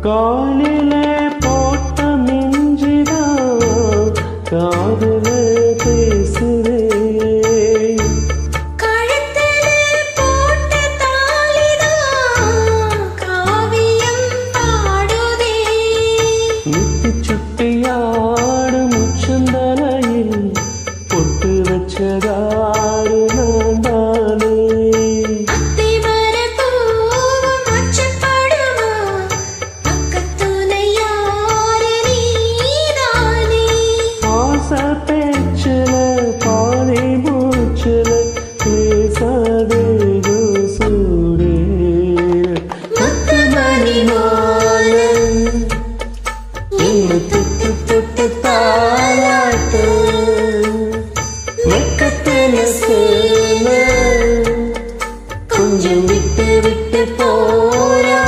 காலிலே போட்ட மிஞ்சிதான் காதுல பேசுதே கழுத்திலே போட்ட தாலிதான் காவியம் பாடுதே முத்து சுட்டியாடு முச்சந்தலையில் பொட்டு வச்சதாரு நான்தானே பேச்சுல பாதை மூச்சுல பேசாதேதோ சூடே முத்து மணி மால தொட்டு தொட்டு தாலாட்டு வெக்கத்தில சேல கொஞ்சம் விட்டு விட்டு போரா